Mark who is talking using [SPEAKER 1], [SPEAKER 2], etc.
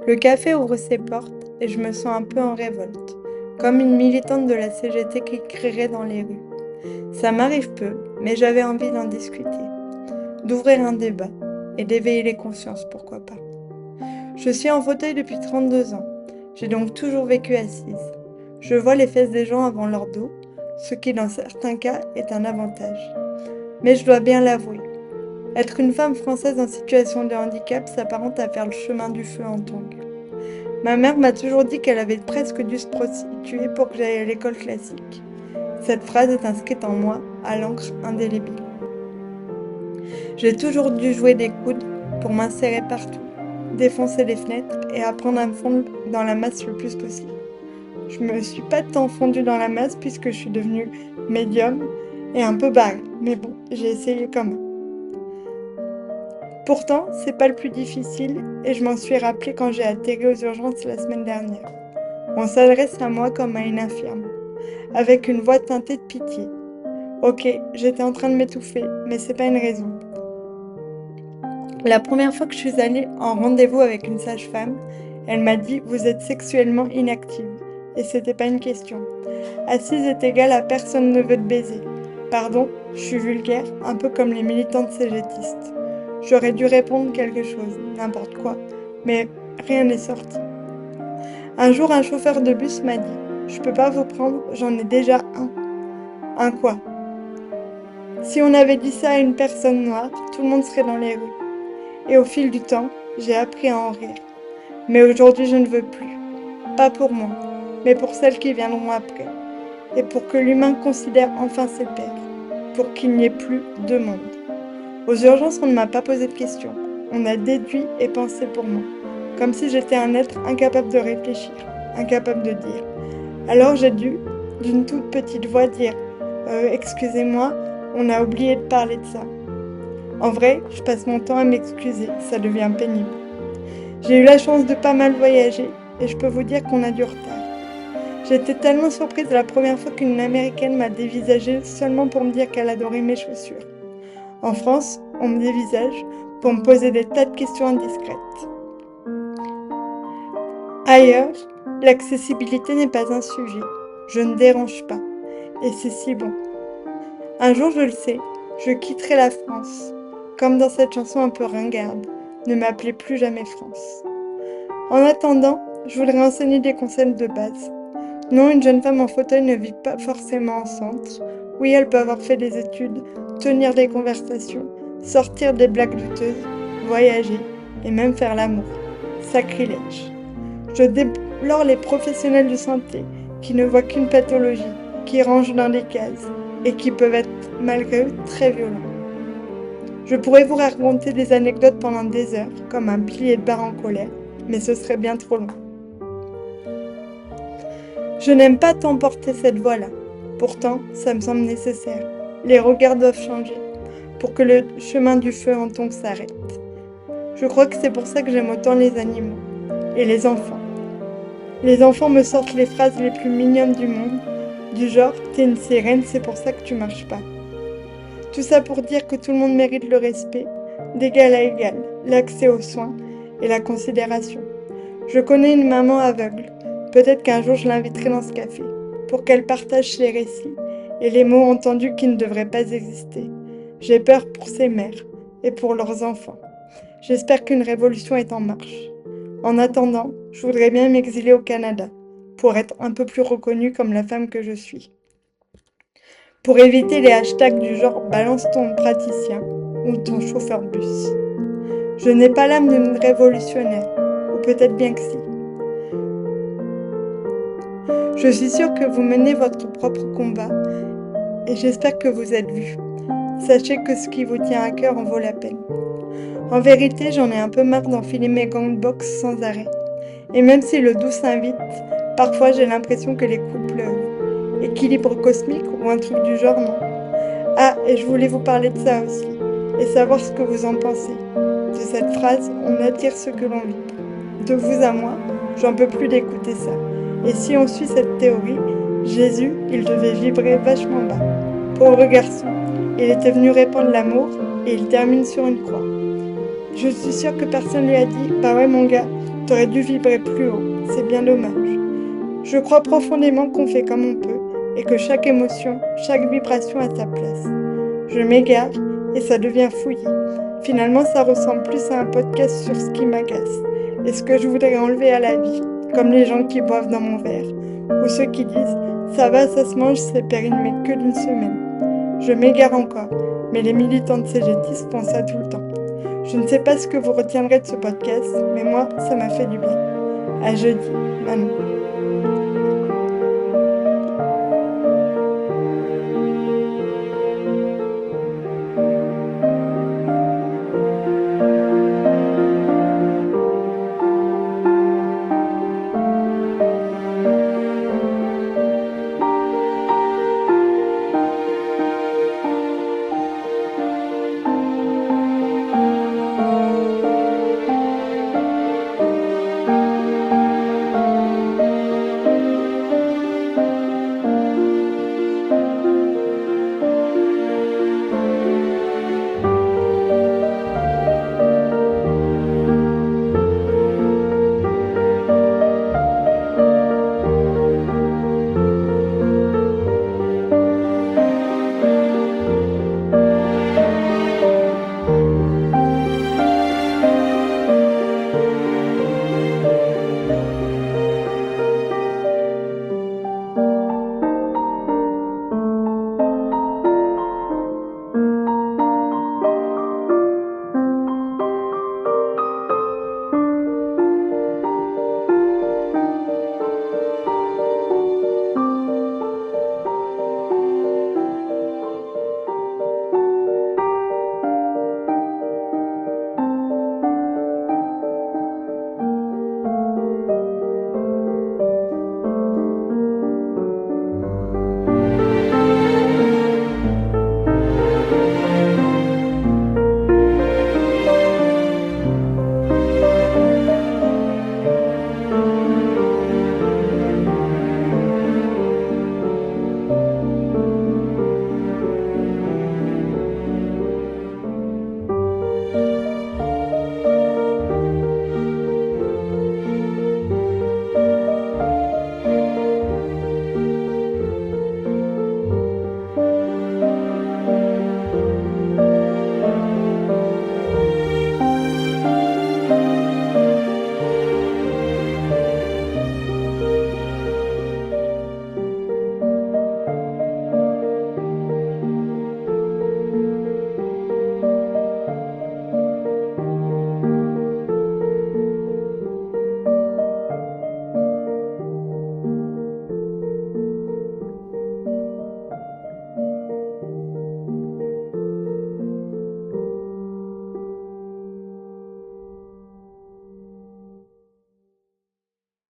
[SPEAKER 1] Le café ouvre ses portes et je me sens un peu en révolte, comme une militante de la CGT qui crierait dans les rues. Ça m'arrive peu, mais j'avais envie d'en discuter, d'ouvrir un débat et d'éveiller les consciences, pourquoi pas. Je suis en fauteuil depuis 32 ans, j'ai donc toujours vécu assise. Je vois les fesses des gens avant leur dos, ce qui dans certains cas est un avantage. Mais je dois bien l'avouer, être une femme française en situation de handicap s'apparente à faire le chemin du feu en tongs. Ma mère m'a toujours dit qu'elle avait presque dû se prostituer pour que j'aille à l'école classique. Cette phrase est inscrite en moi à l'encre indélébile. J'ai toujours dû jouer des coudes pour m'insérer partout, défoncer les fenêtres et apprendre à me fondre dans la masse le plus possible. Je me suis pas tant fondue dans la masse puisque je suis devenue médium et un peu barrée, mais bon, j'ai essayé quand même. Pourtant, c'est pas le plus difficile et je m'en suis rappelé quand j'ai atterri aux urgences la semaine dernière. On s'adresse à moi comme à une infirme, avec une voix teintée de pitié. Ok, j'étais en train de m'étouffer, mais c'est pas une raison. La première fois que je suis allée en rendez-vous avec une sage-femme, elle m'a dit « Vous êtes sexuellement inactive ». Et c'était pas une question. Assise est égale à personne ne veut te baiser. Pardon, je suis vulgaire, un peu comme les militantes cégétistes. J'aurais dû répondre quelque chose, n'importe quoi, mais rien n'est sorti. Un jour, un chauffeur de bus m'a dit « Je peux pas vous prendre, j'en ai déjà un ». Un quoi? Si on avait dit ça à une personne noire, tout le monde serait dans les rues. Et au fil du temps, j'ai appris à en rire. Mais aujourd'hui, je ne veux plus. Pas pour moi, mais pour celles qui viendront après. Et pour que l'humain considère enfin ses pairs. Pour qu'il n'y ait plus de monde. Aux urgences, on ne m'a pas posé de questions. On a déduit et pensé pour moi. Comme si j'étais un être incapable de réfléchir, incapable de dire. Alors j'ai dû, d'une toute petite voix, dire « Excusez-moi, on a oublié de parler de ça ». En vrai, je passe mon temps à m'excuser, ça devient pénible. J'ai eu la chance de pas mal voyager et je peux vous dire qu'on a du retard. J'étais tellement surprise la première fois qu'une américaine m'a dévisagée seulement pour me dire qu'elle adorait mes chaussures. En France, on me dévisage pour me poser des tas de questions indiscrètes. Ailleurs, l'accessibilité n'est pas un sujet. Je ne dérange pas. Et c'est si bon. Un jour, je le sais, je quitterai la France. Comme dans cette chanson un peu ringarde, ne m'appelez plus jamais France. En attendant, je voudrais enseigner des conseils de base. Non, une jeune femme en fauteuil ne vit pas forcément en centre. Oui, elle peut avoir fait des études, tenir des conversations, sortir des blagues douteuses, voyager et même faire l'amour. Sacrilège. Je déplore les professionnels de santé qui ne voient qu'une pathologie, qui rangent dans des cases et qui peuvent être malgré eux très violents. Je pourrais vous raconter des anecdotes pendant des heures, comme un pilier de bar en colère, mais ce serait bien trop long. Je n'aime pas tant porter cette voix-là. Pourtant, ça me semble nécessaire. Les regards doivent changer, pour que le chemin du feu en tongs s'arrête. Je crois que c'est pour ça que j'aime autant les animaux, et les enfants. Les enfants me sortent les phrases les plus mignonnes du monde, du genre « t'es une sirène, c'est pour ça que tu marches pas ». Tout ça pour dire que tout le monde mérite le respect, d'égal à égal, l'accès aux soins et la considération. Je connais une maman aveugle, peut-être qu'un jour je l'inviterai dans ce café, pour qu'elle partage ses récits et les mots entendus qui ne devraient pas exister. J'ai peur pour ces mères et pour leurs enfants. J'espère qu'une révolution est en marche. En attendant, je voudrais bien m'exiler au Canada, pour être un peu plus reconnue comme la femme que je suis. Pour éviter les hashtags du genre « balance ton praticien » ou ton chauffeur de bus. Je n'ai pas l'âme d'une révolutionnaire, ou peut-être bien que si. Je suis sûre que vous menez votre propre combat, et j'espère que vous êtes vus. Sachez que ce qui vous tient à cœur en vaut la peine. En vérité, j'en ai un peu marre d'enfiler mes gants de boxe sans arrêt. Et même si le doux s'invite, parfois j'ai l'impression que les coups pleuvent. Équilibre cosmique ou un truc du genre, non? Ah, et je voulais vous parler de ça aussi, et savoir ce que vous en pensez. De cette phrase, on attire ce que l'on vibre. De vous à moi, j'en peux plus d'écouter ça. Et si on suit cette théorie, Jésus, il devait vibrer vachement bas. Pauvre garçon, il était venu répandre l'amour, et il termine sur une croix. Je suis sûre que personne lui a dit « Bah ouais mon gars, T'aurais dû vibrer plus haut, c'est bien dommage. Je crois profondément qu'on fait comme on peut et que chaque émotion, chaque vibration a sa place. Je m'égare et ça devient fouillis. Finalement, ça ressemble plus à un podcast sur ce qui m'agace et ce que je voudrais enlever à la vie, comme les gens qui boivent dans mon verre, ou ceux qui disent « ça va, ça se mange, c'est périmé que d'une semaine ». Je m'égare encore, mais les militants de CGT font ça tout le temps. Je ne sais pas ce que vous retiendrez de ce podcast, mais moi, ça m'a fait du bien. À jeudi, Manon.